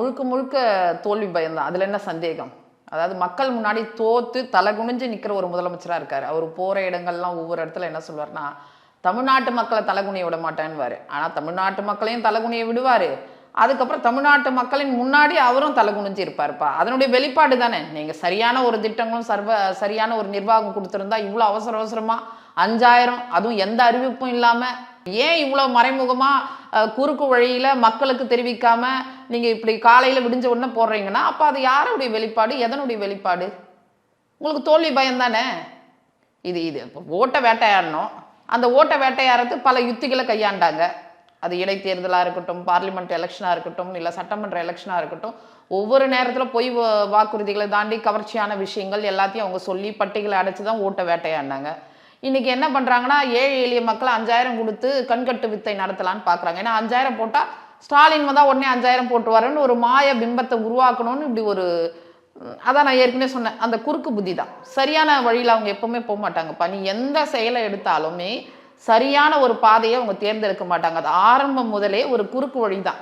முழுக்க முழுக்க தோல்வி பயம்தான். அதுல என்ன சந்தேகம்? அதாவது மக்கள் முன்னாடி தோத்து தலை குனிஞ்சு நிக்கிற ஒரு முதலமைச்சரா இருக்காரு. அவர் போற இடங்கள்லாம் ஒவ்வொரு இடத்துல என்ன சொல்வாருன்னா, தமிழ்நாட்டு மக்களை தலைகுனிய விட மாட்டேன்னுவாரு. ஆனா தமிழ்நாட்டு மக்களையும் தலைகுனிய விடுவாரு. அதுக்கப்புறம் தமிழ்நாட்டு மக்களின் முன்னாடி அவரும் தலை குனிஞ்சு இருப்பாருப்பா. அதனுடைய வெளிப்பாடு தானே. நீங்க சரியான ஒரு திட்டங்களும் சரியான ஒரு நிர்வாகம் கொடுத்திருந்தா இவ்வளவு அவசர அவசரமா 5000 அதுவும் எந்த அறிவிப்பும் இல்லாம ஏன் இவ்வளவு மறைமுகமா குறுக்கு வழியில மக்களுக்கு தெரிவிக்காம நீங்க இப்படி காலையில விடிஞ்ச உடனே போடுறீங்கன்னா அப்ப அது யாருடைய வெளிப்பாடு, எதனுடைய வெளிப்பாடு? உங்களுக்கு தோல்வி பயம் தானே. இது இது ஓட்டை வேட்டையாடணும். அந்த ஓட்டை வேட்டையாடுறது பல யுத்திகளை கையாண்டாங்க. அது இடைத்தேர்தலாக இருக்கட்டும், பார்லிமெண்ட் எலெக்ஷனாக இருக்கட்டும், இல்லை சட்டமன்ற எலெக்ஷனாக இருக்கட்டும், ஒவ்வொரு நேரத்தில் பொய் வாக்குறுதிகளை தாண்டி கவர்ச்சியான விஷயங்கள் எல்லாத்தையும் அவங்க சொல்லி பட்டிகளை அடைச்சி தான் ஓட்டை வேட்டையாடினாங்க. இன்னைக்கு என்ன பண்ணுறாங்கன்னா, ஏழை எளிய மக்களை 5000 கொடுத்து கண்கட்டு வித்தை நடத்தலான்னு பார்க்குறாங்க. ஏன்னா 5000 போட்டால் ஸ்டாலின் வந்தால் உடனே 5000 போட்டுவாருன்னு ஒரு மாய பிம்பத்தை உருவாக்கணும்னு இப்படி ஒரு அதான் நான் ஏற்கனவே சொன்னேன், அந்த குறுக்கு புத்தி தான். சரியான வழியில் அவங்க எப்பவுமே போக மாட்டாங்கப்பா. நீ எந்த செயலை எடுத்தாலுமே சரியான ஒரு பாதையை அவங்க தேர்ந்தெடுக்க மாட்டாங்க. அது ஆரம்பம் முதலே ஒரு குறுக்கு வழி தான்.